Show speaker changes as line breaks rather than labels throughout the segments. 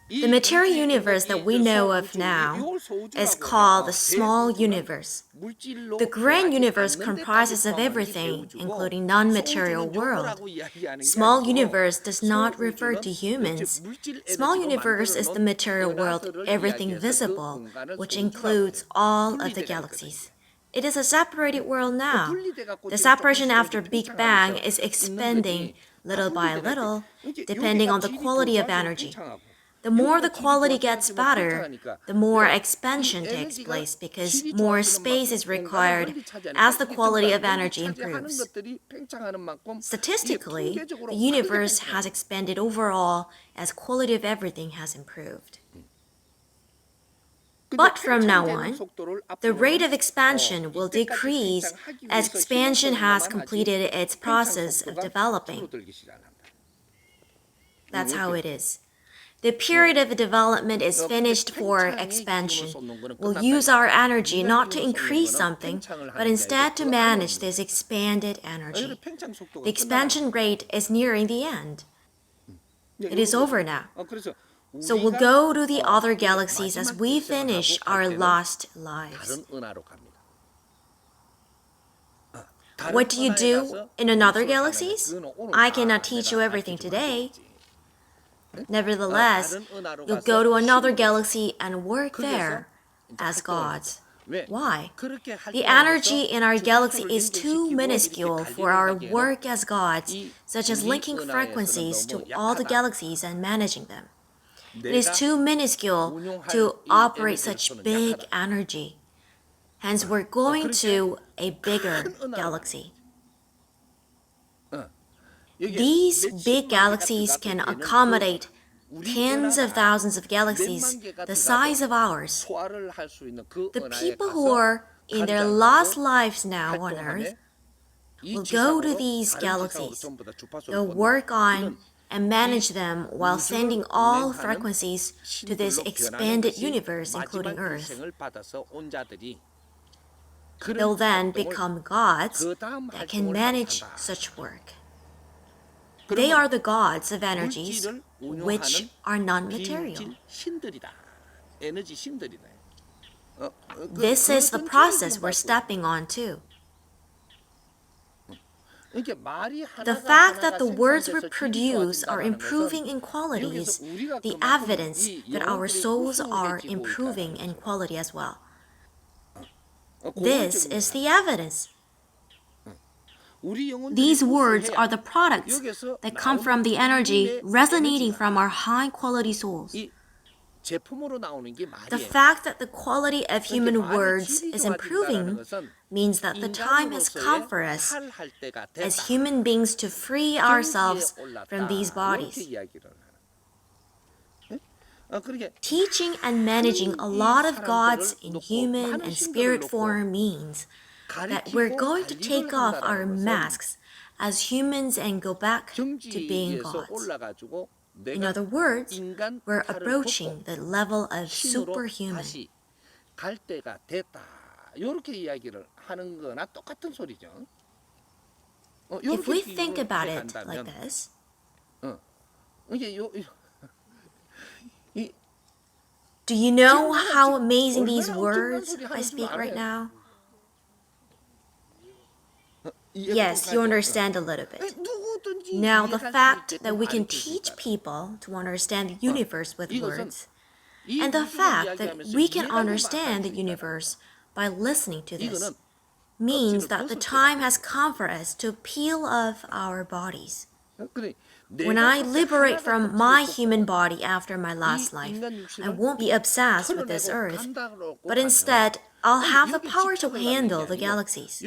The material universe that we know of now is called the small universe. The grand universe comprises of everything, including non-material world. Small universe does not refer to humans. Small universe is the material world, everything visible, which includes all of the galaxies. It is a separated world now. The separation after Big Bang is expanding little by little, depending on the quality of energy. The more the quality gets better, the more expansion takes place because more space is required as the quality of energy improves. Statistically, the universe has expanded overall as quality of everything has improved. But from now on, the rate of expansion will decrease as expansion has completed its process of developing. That's how it is. The period of development is finished for expansion. We'll use our energy not to increase something, but instead to manage this expanded energy. The expansion rate is nearing the end. It is over now. So we'll go to the other galaxies as we finish our lost lives. What do you do in another galaxies? I cannot teach you everything today. Nevertheless, you'll go to another galaxy and work there as gods. Why? The energy in our galaxy is too minuscule for our work as gods, such as linking frequencies to all the galaxies and managing them. It is too minuscule to operate such big energy. Hence, we're going to a bigger galaxy. These big galaxies can accommodate tens of thousands of galaxies the size of ours. The people who are in their last lives now on Earth will go to these galaxies. They'll work on and manage them while sending all frequencies to this expanded universe, including Earth. They'll then become gods that can manage such work. They are the gods of energies which are non-material. This is the process we're stepping on too. The fact that the words we produce are improving in quality is the evidence that our souls are improving in quality as well. This is the evidence. These words are the products that come from the energy resonating from our high-quality souls. The fact that the quality of human words is improving means that the time has come for us as human beings to free ourselves from these bodies. Teaching and managing a lot of gods in human and spirit form means that we're going to take off our masks as humans and go back to being gods. In other words, we're approaching the level of superhuman. If we think about it like this, do you know how amazing these words I speak right now? Yes, you understand a little bit. Now, the fact that we can teach people to understand the universe with words, and the fact that we can understand the universe by listening to this, means that the time has come for us to peel off our bodies. When I liberate from my human body after my last life, I won't be obsessed with this earth, but instead, I'll have the power to handle the galaxies.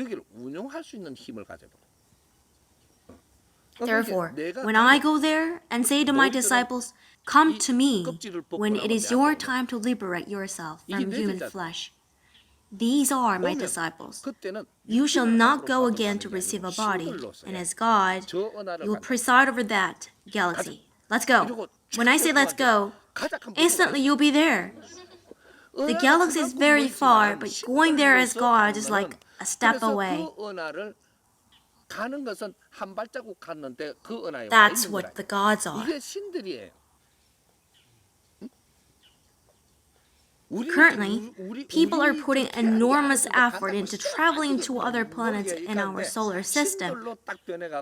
Therefore, when I go there and say to my disciples, "Come to me when it is your time to liberate yourself from human flesh," these are my disciples. You shall not go again to receive a body, and as God, you will preside over that galaxy. Let's go. When I say let's go, instantly you'll be there. The galaxy is very far, but going there as God is like a step away. That's what the gods are. Currently, people are putting enormous effort into traveling to other planets in our solar system.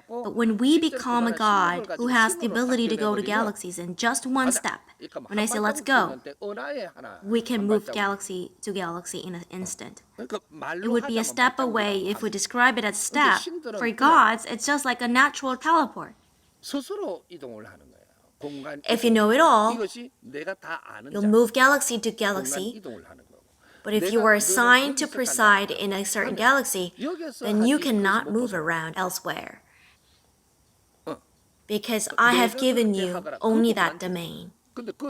But when we become a god who has the ability to go to galaxies in just one step, when I say let's go, we can move galaxy to galaxy in an instant. It would be a step away if we describe it as step. For gods, it's just like a natural teleport. If you know it all, you'll move galaxy to galaxy. But if you are assigned to preside in a certain galaxy, then you cannot move around elsewhere. Because I have given you only that domain.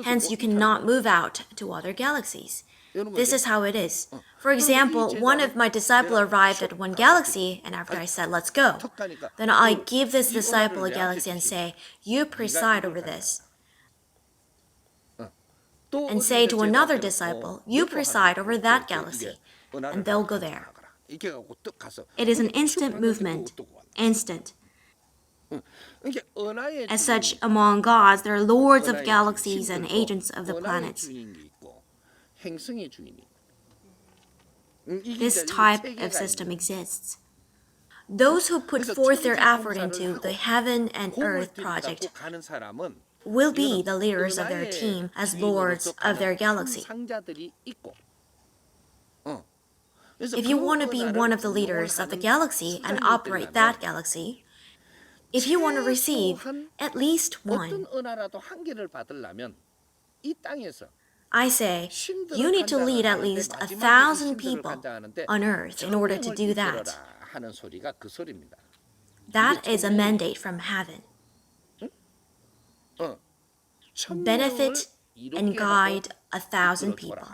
Hence, you cannot move out to other galaxies. This is how it is. For example, one of my disciples arrived at one galaxy, and after I said, let's go, then I give this disciple a galaxy and say, you preside over this. And say to another disciple, you preside over that galaxy, and they'll go there. It is an instant movement, instant. As such, among gods, there are lords of galaxies and agents of the planets. This type of system exists. Those who put forth their effort into the Heaven and Earth project will be the leaders of their team as lords of their galaxy. If you want to be one of the leaders of the galaxy and operate that galaxy, if you want to receive at least one, I say, you need to lead at least 1,000 people on earth in order to do that. That is a mandate from heaven. Benefit and guide 1,000 people.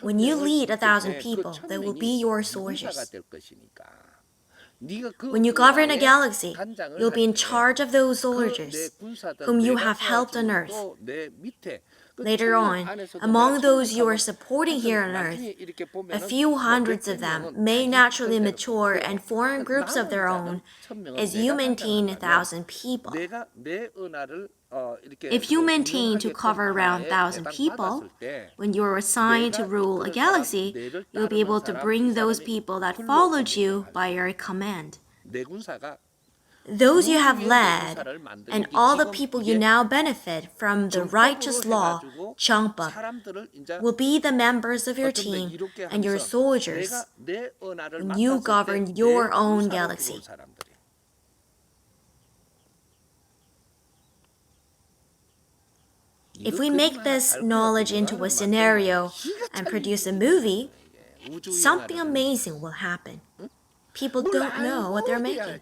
When you lead 1,000 people, they will be your soldiers. When you govern a galaxy, you'll be in charge of those soldiers whom you have helped on earth. Later on, among those you are supporting here on earth, a few hundreds of them may naturally mature and form groups of their own as you maintain 1,000 people. If you maintain to cover around 1,000 people, when you are assigned to rule a galaxy, you'll be able to bring those people that followed you by your command. Those you have led, and all the people you now benefit from the righteous law, Jungbub, will be the members of your team and your soldiers when you govern your own galaxy. If we make this knowledge into a scenario and produce a movie, something amazing will happen. People don't know what they're making.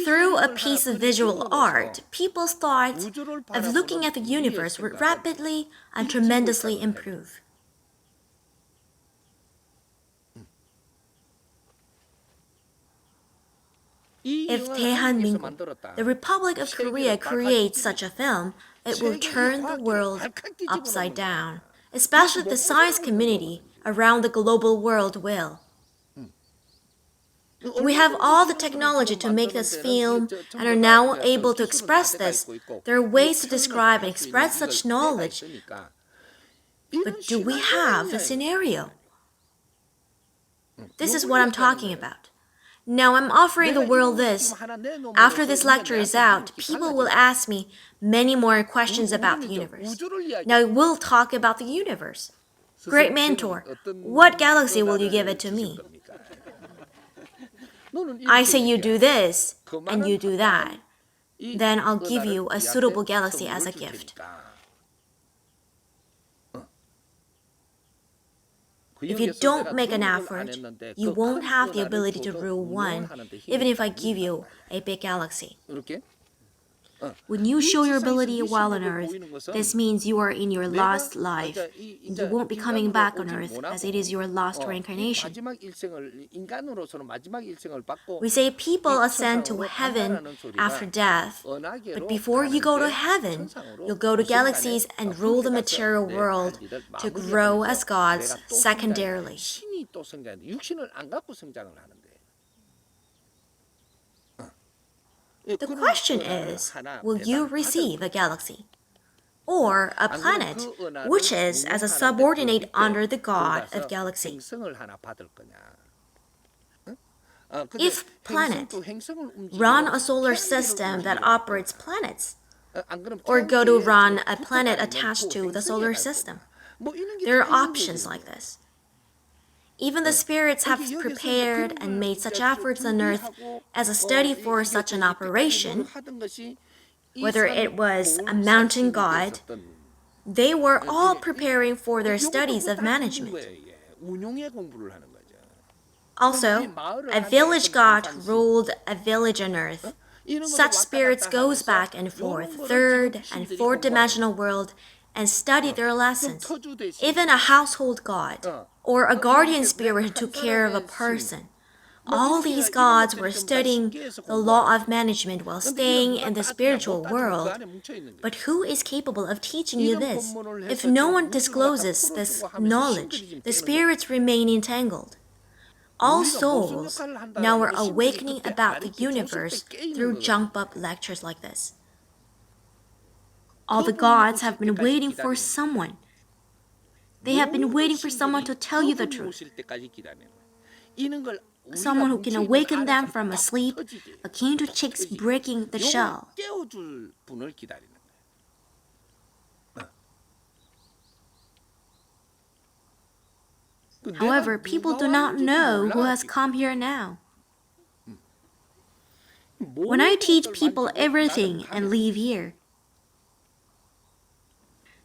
Through a piece of visual art, people's thoughts of looking at the universe would rapidly and tremendously improve. If 대한민국, the Republic of Korea, creates such a film, it will turn the world upside down. Especially the science community around the global world will. We have all the technology to make this film and are now able to express this. There are ways to describe and express such knowledge. But do we have a scenario? This is what I'm talking about. Now I'm offering the world this. After this lecture is out, people will ask me many more questions about the universe. Now we'll talk about the universe. Great mentor, what galaxy will you give it to me? I say you do this, and you do that. Then I'll give you a suitable galaxy as a gift. If you don't make an effort, you won't have the ability to rule one, even if I give you a big galaxy. When you show your ability while on Earth, this means you are in your last life, and you won't be coming back on Earth as it is your last reincarnation. We say people ascend to heaven after death, but before you go to heaven, you'll go to galaxies and rule the material world to grow as gods secondarily. The question is, will you receive a galaxy? or a planet, which is as a subordinate under the god of galaxy. If planet run a solar system that operates planets, or go to run a planet attached to the solar system, there are options like this. Even the spirits have prepared and made such efforts on Earth as a study for such an operation, whether it was a mountain god, they were all preparing for their studies of management. Also, a village god ruled a village on Earth. Such spirits goes back and forth, third and fourth dimensional world, and study their lessons. Even a household god, or a guardian spirit who took care of a person. All these gods were studying the law of management while staying in the spiritual world. But who is capable of teaching you this? If no one discloses this knowledge, the spirits remain entangled. All souls now are awakening about the universe through Jungbub lectures like this. All the gods have been waiting for someone. They have been waiting for someone to tell you the truth. Someone who can awaken them from a sleep, akin to chicks breaking the shell. However, people do not know who has come here now. When I teach people everything and leave here,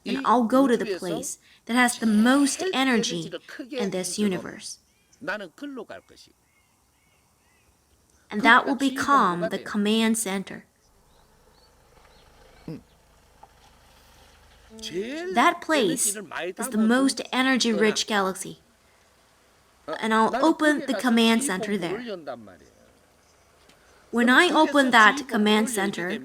then I'll go to the place that has the most energy in this universe. And that will become the command center. That place is the most energy-rich galaxy. And I'll open the command center there. When I open that command center,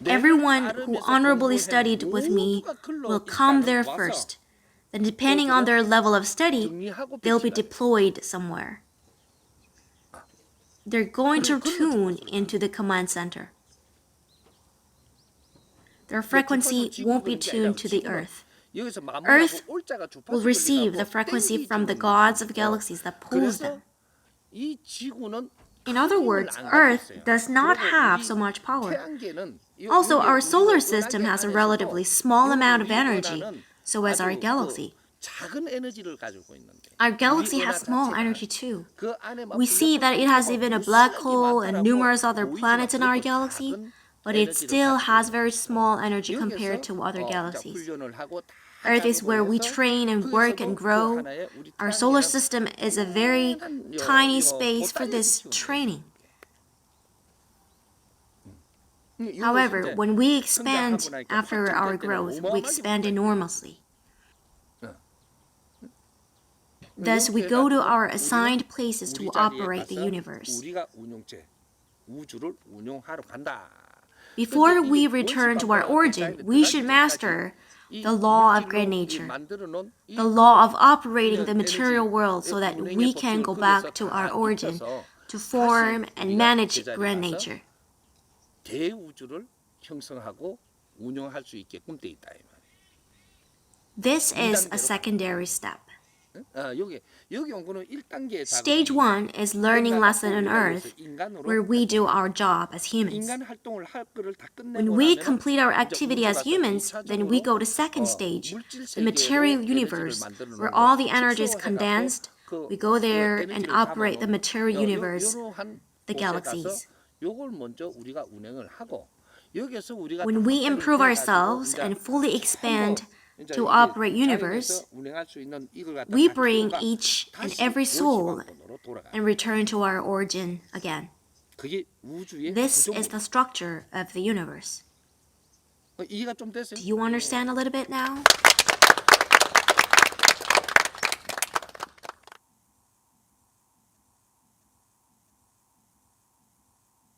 everyone who honorably studied with me will come there first. Then depending on their level of study, they'll be deployed somewhere. They're going to tune into the command center. Their frequency won't be tuned to the Earth. Earth will receive the frequency from the gods of galaxies that pulls them. In other words, Earth does not have so much power. Also, our solar system has a relatively small amount of energy, so as our galaxy. Our galaxy has small energy too. We see that it has even a black hole and numerous other planets in our galaxy, but it still has very small energy compared to other galaxies. Earth is where we train and work and grow. Our solar system is a very tiny space for this training. However, when we expand after our growth, we expand enormously. Thus, we go to our assigned places to operate the universe. Before we return to our origin, we should master the law of grand nature, the law of operating the material world so that we can go back to our origin to form and manage grand nature. This is a secondary step. Stage 1 is learning lesson on Earth, where we do our job as humans. When we complete our activity as humans, then we go to second stage, the material universe, where all the energy is condensed. We go there and operate the material universe, the galaxies. When we improve ourselves and fully expand to operate universe, we bring each and every soul and return to our origin again. This is the structure of the universe. Do you understand a little bit now?